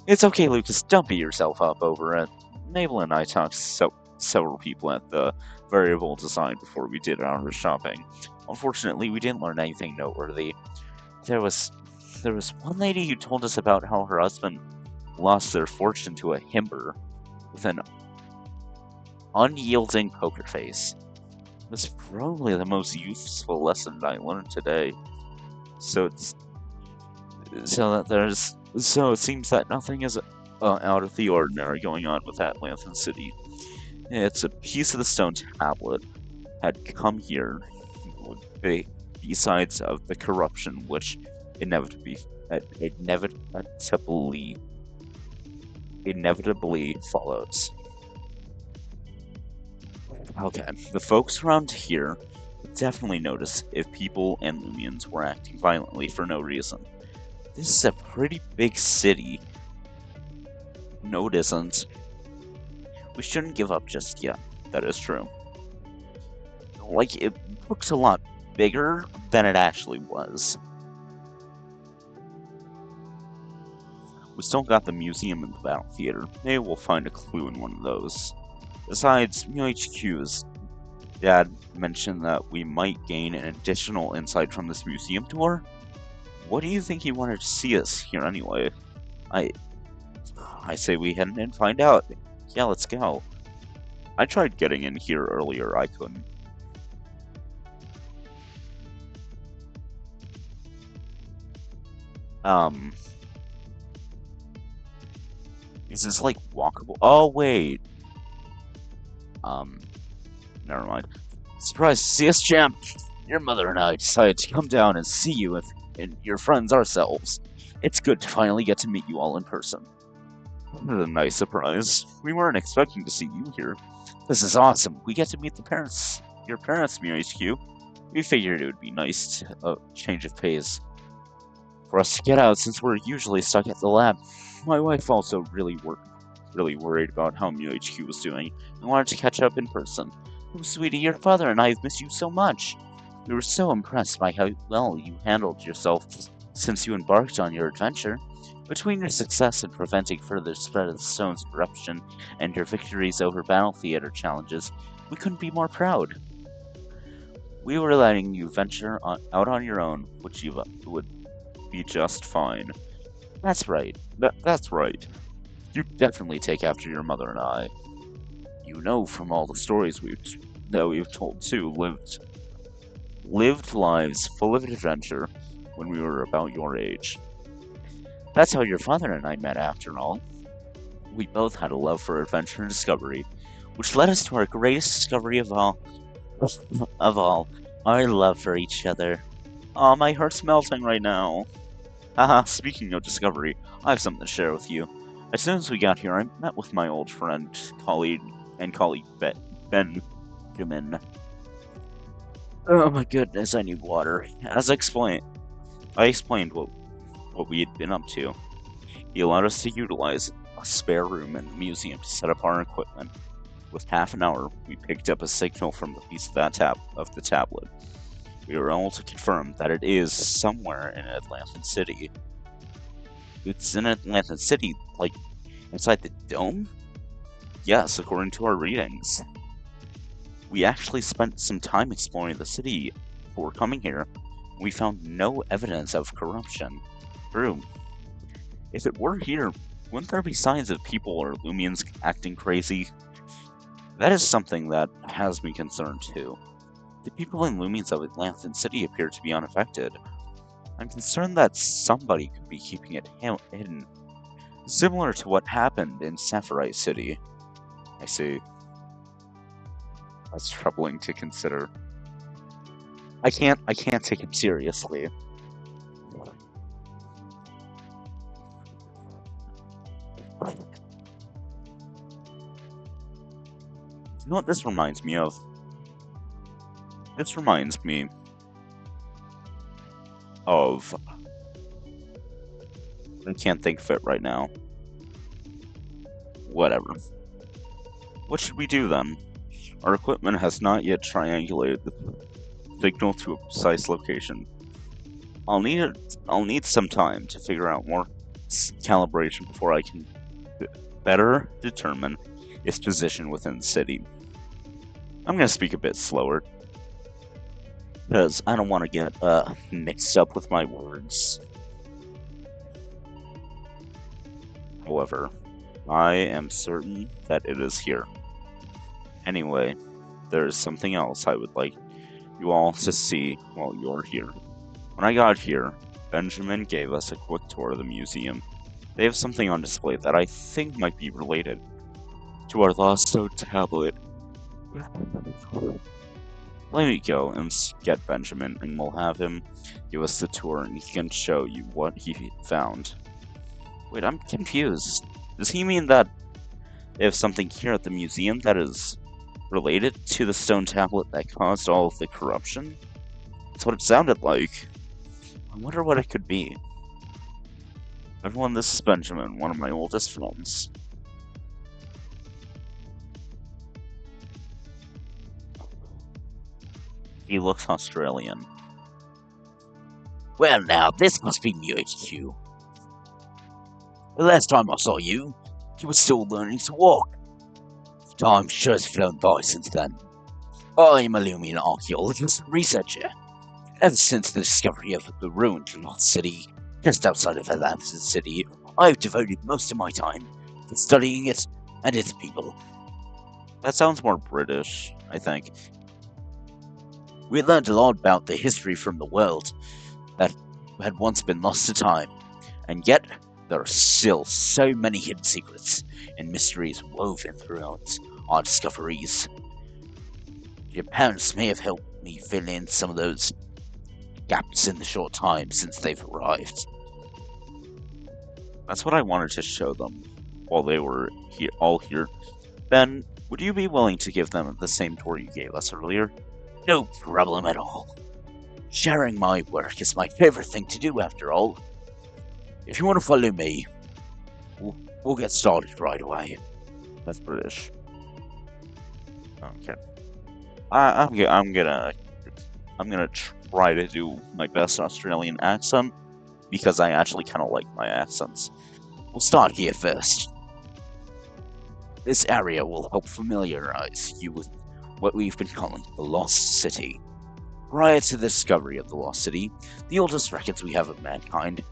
It's okay, Lucas. Don't beat yourself up over it. Mabel and I talked to several people at the variable design before we did our shopping. Unfortunately, we didn't learn anything noteworthy. There was there was one lady who told us about how her husband lost their fortune to a himber with an unyielding poker face. It was probably the most useful lesson I learned today. So it's so it seems that nothing is out of the ordinary going on with Atlantham City. It's a piece of the stone tablet had come here, besides of the corruption which inevitably inevitably inevitably follows. Okay, the folks around here would definitely notice if people and Loomians were acting violently for no reason. This is a pretty big city. No, it isn't. We shouldn't give up just yet. That is true. Like, it looks a lot bigger than it actually was. We still got the museum and the battle theater. Maybe we'll find a clue in one of those. Besides, HQ's dad mentioned that we might gain an additional insight from this museum tour. What do you think he wanted to see us here anyway? I I say we head in and find out. Yeah, let's go. I tried getting in here earlier, I couldn't. Um, is this like walkable? Oh, wait. Um, never mind. Surprise to see us, champ! Your mother and I decided to come down and see you and your friends ourselves. It's good to finally get to meet you all in person. What a nice surprise. We weren't expecting to see you here. This is awesome. We get to meet your parents, Mir HQ. We figured it would be nice to change of pace for us to get out since we're usually stuck at the lab. My wife also really worried about how Mu HQ was doing and wanted to catch up in person. Oh, sweetie, your father and I have missed you so much. We were so impressed by how well you handled yourself since you embarked on your adventure. Between your success in preventing further spread of the stone's corruption and your victories over battle theater challenges, we couldn't be more proud. We were letting you out on your own, which you would be just fine. That's right. That's right. You definitely take after your mother and I. You know from all the stories we've told too, lived lives full of adventure when we were about your age. That's how your father and I met after all. We both had a love for adventure and discovery, which led us to our greatest discovery of all of all, our love for each other. Aw, my heart's melting right now. Haha, speaking of discovery, I have something to share with you. As soon as we got here, I met with my old friend, colleague Benjamin. Oh my goodness, I need water. I explained what we had been up to. He allowed us to utilize a spare room in the museum to set up our equipment. With half an hour, we picked up a signal from the piece of the tablet. We were able to confirm that it is somewhere in Atlantic City. It's in Atlantic City, like inside the dome? Yes, according to our readings. We actually spent some time exploring the city before coming here. We found no evidence of corruption. True. If it were here, wouldn't there be signs of people or Loomians acting crazy? That is something that has me concerned too. The people and Loomians of Atlantic City appear to be unaffected. I'm concerned that somebody could be keeping it hidden, similar to what happened in Saphirite City. I see. That's troubling to consider. I can't take him seriously. You know what this reminds me of? This reminds me of... I can't think of it right now. Whatever. What should we do then? Our equipment has not yet triangulated the signal to a precise location. I'll need some time to figure out more calibration before I can better determine its position within the city. I'm gonna speak a bit slower because I don't want to get mixed up with my words. However, I am certain that it is here. Anyway, there is something else I would like you all to see while you're here. When I got here, Benjamin gave us a quick tour of the museum. They have something on display that I think might be related to our lost stone tablet. Let me go and get Benjamin, and we'll have him give us the tour, and he can show you what he found. Wait, I'm confused. Does he mean that they have something here at the museum that is related to the stone tablet that caused all of the corruption? That's what it sounded like. I wonder what it could be. Everyone, this is Benjamin, one of my oldest friends. He looks Australian. Well, now, this must be New HQ. The last time I saw you, you were still learning to walk. Time sure has flown by since then. I am a Loomian archaeologist and researcher. Ever since the discovery of the ruined lost city just outside of Atlantis City, I've devoted most of my time to studying it and its people. That sounds more British, I think. We learned a lot about the history from the world that had once been lost to time, and yet there are still so many hidden secrets and mysteries woven throughout our discoveries. Your parents may have helped me fill in some of those gaps in the short time since they've arrived. That's what I wanted to show them while they were all here. Ben, would you be willing to give them the same tour you gave us earlier? No problem at all. Sharing my work is my favorite thing to do, after all. If you want to follow me, we'll get started right away. That's British. Okay. I'm gonna try to do my best Australian accent because I actually kind of like my accents. We'll start here first. This area will help familiarize you with what we've been calling the Lost City. Prior to the discovery of the Lost City, the oldest records we have of mankind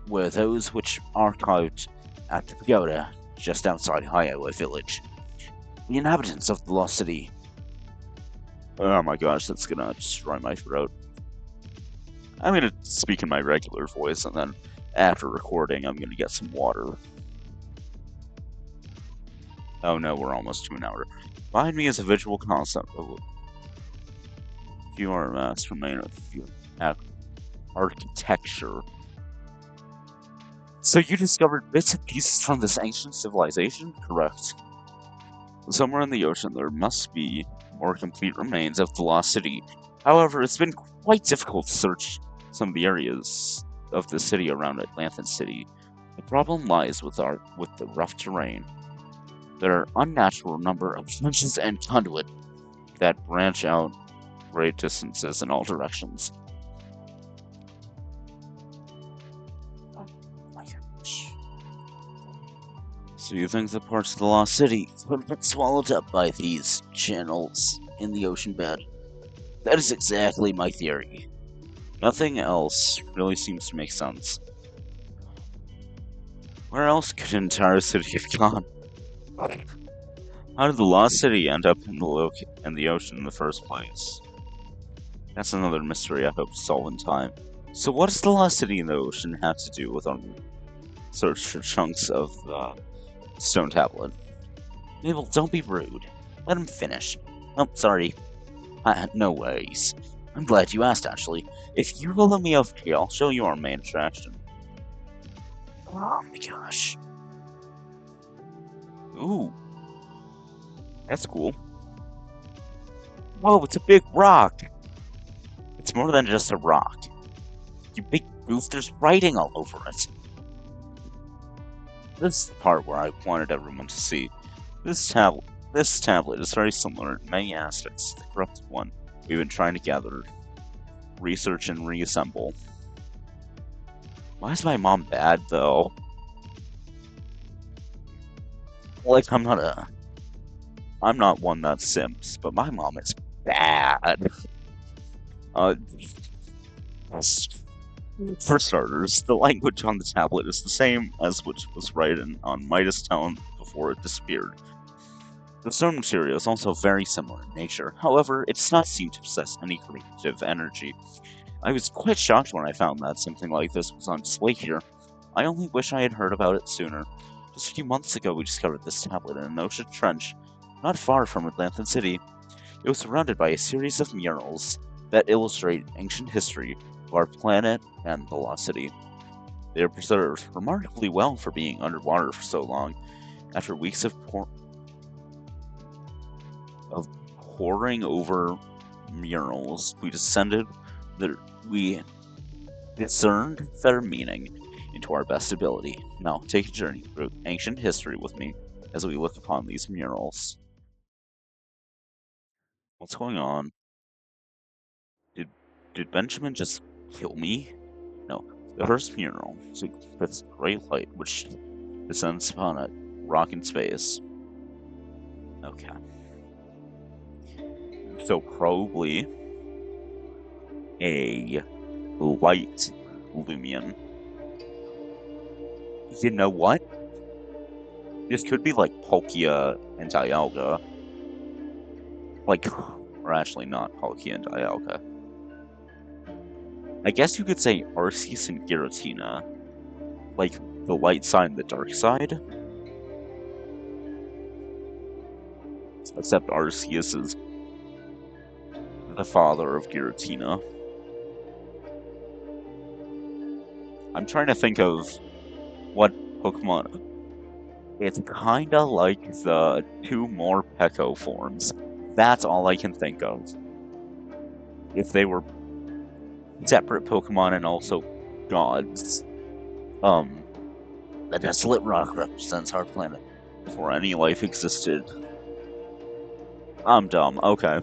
were those which archived at the pagoda just outside Iowa Village. The inhabitants of the Lost City. Oh my gosh, that's gonna destroy my throat. I'm gonna speak in my regular voice, and then after recording, I'm gonna get some water. Oh no, we're almost to an hour. Behind me is a visual concept of a few RMS remain of architecture. So you discovered bits and pieces from this ancient civilization? Correct. Somewhere in the ocean there must be more complete remains of the lost city. However, it's been quite difficult to search some of the areas of the city around Atlantis City. The problem lies with the rough terrain. There are unnatural number of trenches and conduit that branch out great distances in all directions. Oh my gosh. So you think the parts of the lost city could have been swallowed up by these channels in the ocean bed? That is exactly my theory. Nothing else really seems to make sense. Where else could an entire city have gone? How did the lost city end up in the ocean in the first place? That's another mystery I hope to solve in time. So what does the lost city in the ocean have to do with our search for chunks of stone tablet? Mabel, don't be rude. Let him finish. Oh, sorry. No worries. I'm glad you asked, actually. If you follow me over here, I'll show you our main attraction. Oh my gosh. Ooh. That's cool. Whoa, it's a big rock! It's more than just a rock. You big goof, there's writing all over it. This is the part where I wanted everyone to see. This tablet, this tablet is very similar in many aspects to the corrupted one we've been trying to gather, research, and reassemble. Why is my mom bad, though? Like, I'm not one that simps, but my mom is bad. Uh, for starters, the language on the tablet is the same as which was written on Midas Town before it disappeared. The stone material is also very similar in nature, however, it does not seem to possess any creative energy. I was quite shocked when I found that something like this was on display here. I only wish I had heard about it sooner. Just a few months ago, we discovered this tablet in an ocean trench, not far from Atlantic City. It was surrounded by a series of murals that illustrate ancient history of our planet and the lost city. They are preserved remarkably well for being underwater for so long. After weeks of poring over murals, we discerned their meaning into our best ability. Now, take a journey through ancient history with me as we look upon these murals. What's going on? Did did Benjamin just kill me? No. The first mural depicts great light which descends upon a rock in space. Okay. So probably a light Loomian. You know what? This could be like Palkia and Dialga. Like, or actually not Palkia and Dialga. I guess you could say Arceus and Giratina. Like, the light side and the dark side. Except Arceus is the father of Giratina. I'm trying to think of what Pokemon. It's kinda like the two more Peko forms. That's all I can think of. If they were separate Pokemon and also gods. The desolate rock represents our planet before any life existed. I'm dumb. Okay.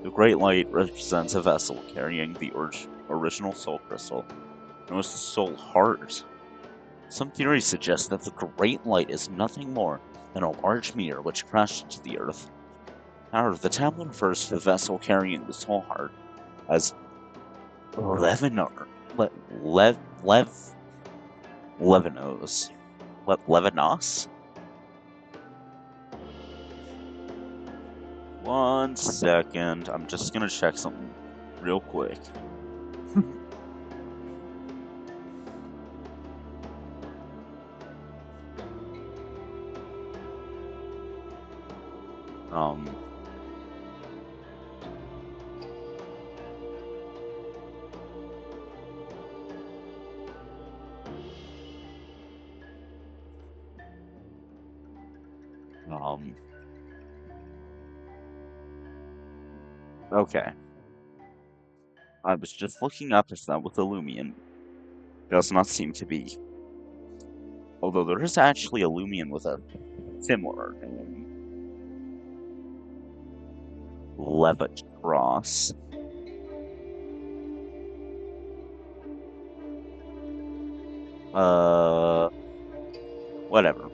The Great Light represents a vessel carrying the original Soul Crystal, known as the Soul Heart. Some theories suggest that the Great Light is nothing more than a large meteor which crashed into the Earth. However, the tablet refers to the vessel carrying the Soul Heart as Levinar. Levinos. Levinos? 1 second. I'm just gonna check something real quick. um. Um. Okay. I was just looking up if that was a Loomian. Does not seem to be. Although there is actually a Loomian with a similar name. Levitt Cross. Whatever.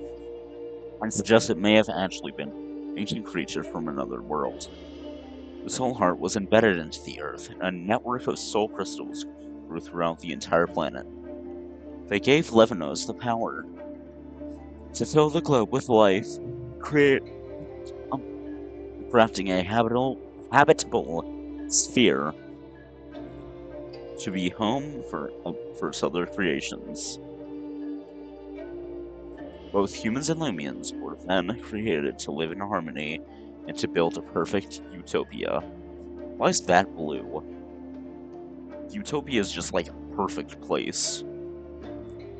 I suggest it may have actually been ancient creatures from another world. The soul heart was embedded into the earth, and a network of soul crystals grew throughout the entire planet. They gave Levinos the power to fill the globe with life, create, crafting a habitable sphere to be home for its other creations. Both humans and Loomians were then created to live in harmony and to build a perfect utopia. Why is that blue? Utopia is just like a perfect place.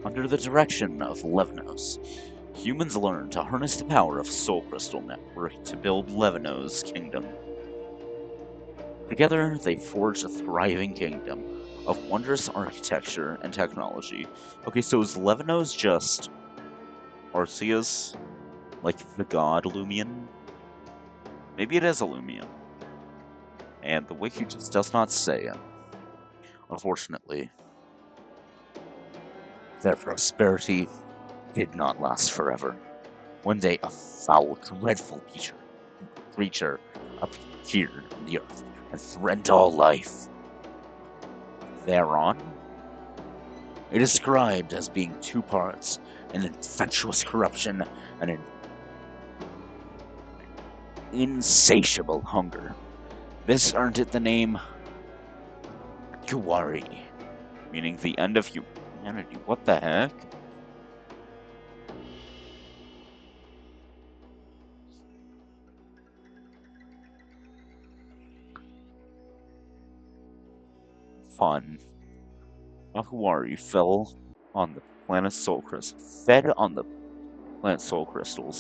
Under the direction of Levinos, humans learned to harness the power of Soul Crystal Network to build Levinos' kingdom. Together, they forged a thriving kingdom, of wondrous architecture and technology. Okay, so is Levanos just Arceus, like the god Loomian? Maybe it is a Loomian, and the wiki just does not say it. Unfortunately, their prosperity did not last forever. One day, a foul, dreadful creature appeared on the earth and threatened all life. Thereon, it is described as being two parts, an infectious corruption and an insatiable hunger. This earned it the name akkuwari, meaning the end of humanity. What the heck? Fun. Akkuwari fell on the planet's soul crystal, fed on the planet's soul crystal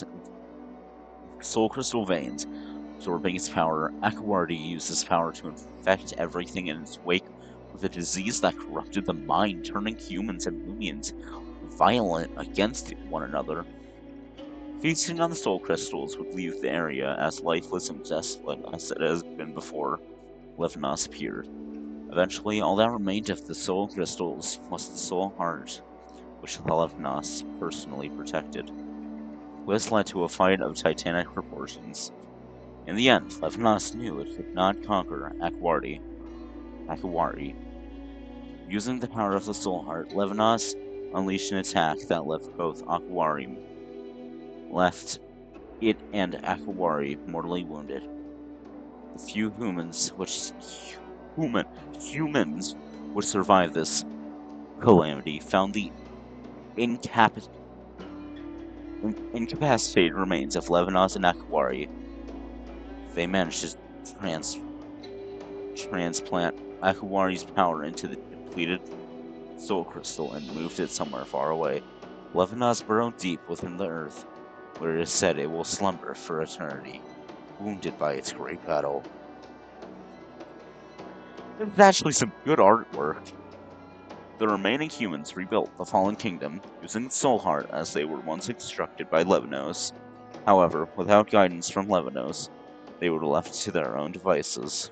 veins, absorbing its power. Akkuwari used this power to infect everything in its wake with a disease that corrupted the mind, turning humans and Loomians violent against one another. Feasting on the soul crystals would leave the area as lifeless and desolate as it has been before Levinas appeared. Eventually, all that remained of the soul crystals was the soul heart, which Levinas personally protected. This led to a fight of titanic proportions. In the end, Levinas knew it could not conquer Akkuwari. Using the power of the soul heart, Levinas unleashed an attack that left it and Akkuwari mortally wounded. The few humans would survive this calamity found the incapac- incapacitated remains of Levinas and Akkuwari. They managed to trans- transplant Akkuwari's power into the depleted soul crystal and moved it somewhere far away. Levinas burrowed deep within the earth, where it is said it will slumber for eternity, wounded by its great battle. There's actually some good artwork. The remaining humans rebuilt the fallen kingdom using the soul heart as they were once instructed by Levinos. However, without guidance from Levinos, they were left to their own devices.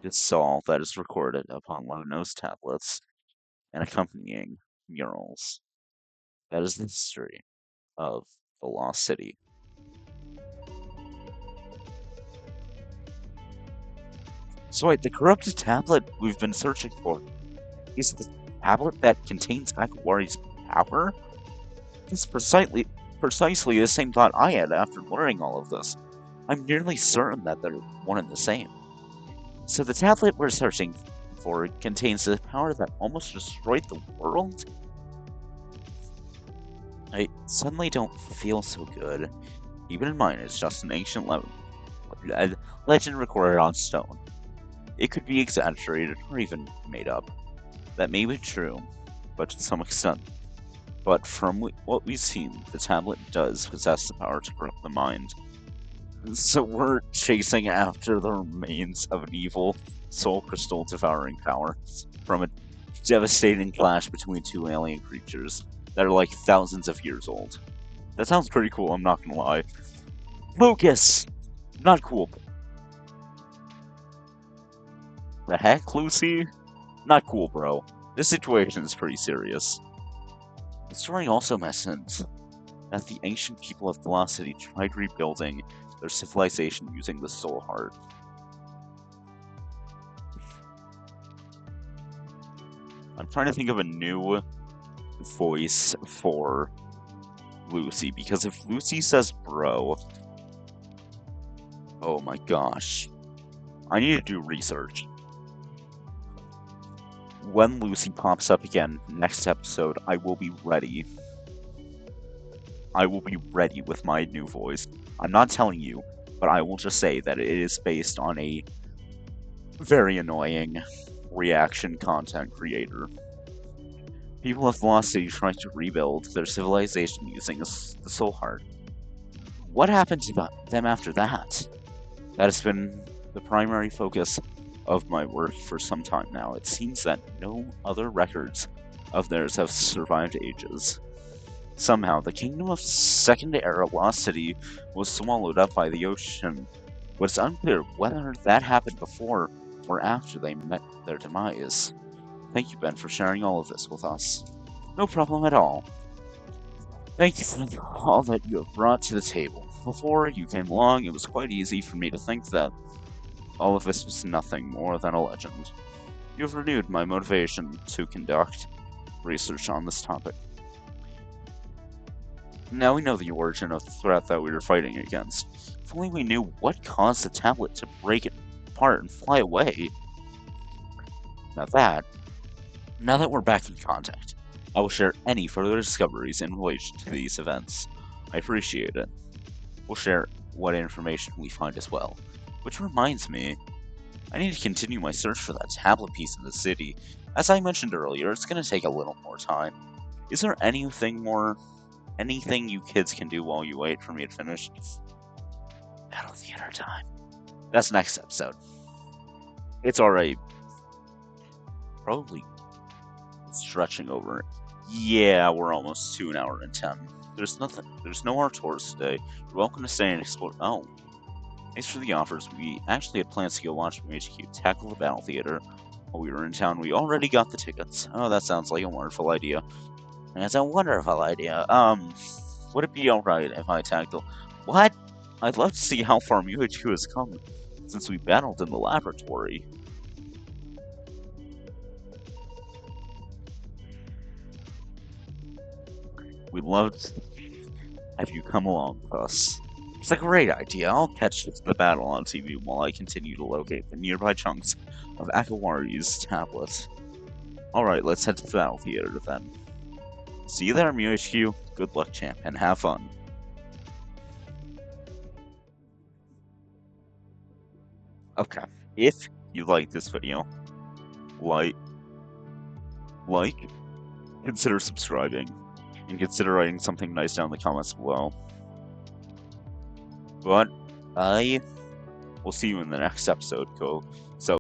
This is all that is recorded upon Levinos tablets and accompanying murals. That is the history of the Lost City. So wait, the corrupted tablet we've been searching for is the tablet that contains Akawari's power? It's precisely the same thought I had after learning all of this. I'm nearly certain that they're one and the same. So the tablet we're searching for contains the power that almost destroyed the world? I suddenly don't feel so good. Even in mine, it's just an ancient legend recorded on stone. It could be exaggerated or even made up. That may be true, but to some extent. But from what we've seen, the tablet does possess the power to corrupt the mind. So we're chasing after the remains of an evil soul crystal devouring power from a devastating clash between two alien creatures that are like thousands of years old. That sounds pretty cool, I'm not gonna lie. Lucas! Not cool. The heck, Lucy? Not cool, bro. This situation is pretty serious. The story also mentions that the ancient people of the Lost City tried rebuilding their civilization using the Soul Heart. I'm trying to think of a new voice for Lucy, because if Lucy says bro, oh my gosh. I need to do research. When Lucy pops up again next episode, I will be ready. I will be ready with my new voice. I'm not telling you, but I will just say that it is based on a very annoying reaction content creator. People of Lost City try to rebuild their civilization using the Soul Heart. What happened to them after that? That has been the primary focus of my work for some time now. It seems that no other records of theirs have survived ages. Somehow, the kingdom of Second Era Lost City was swallowed up by the ocean, but it's unclear whether that happened before or after they met their demise. Thank you, Ben, for sharing all of this with us. No problem at all. Thank you for all that you have brought to the table. Before you came along, it was quite easy for me to think that all of this was nothing more than a legend. You have renewed my motivation to conduct research on this topic. Now we know the origin of the threat that we were fighting against. If only we knew what caused the tablet to break it apart and fly away. Now that, now that we're back in contact, I will share any further discoveries in relation to these events. I appreciate it. We'll share what information we find as well. Which reminds me, I need to continue my search for that tablet piece in the city. As I mentioned earlier, it's going to take a little more time. Is there anything you kids can do while you wait for me to finish? Battle theater time. That's next episode. It's already probably stretching over. Yeah, we're almost to an hour and 10. There's no more tours today. You're welcome to stay and explore. Oh, thanks for the offers. We actually had plans to go watch from HQ tackle the battle theater. While we were in town, we already got the tickets. Oh, that sounds like a wonderful idea. That's a wonderful idea. Would it be alright if I tackle... What? I'd love to see how far MUHQ has come since we battled in the laboratory. We'd love to have you come along with us. It's a great idea. I'll catch the battle on TV while I continue to locate the nearby chunks of Akkuwari's tablet. Alright, let's head to the battle theater then. See you there, MUHQ. Good luck, champ, and have fun. Okay, if you like this video, like, consider subscribing, and consider writing something nice down in the comments below. But I will see you in the next episode, so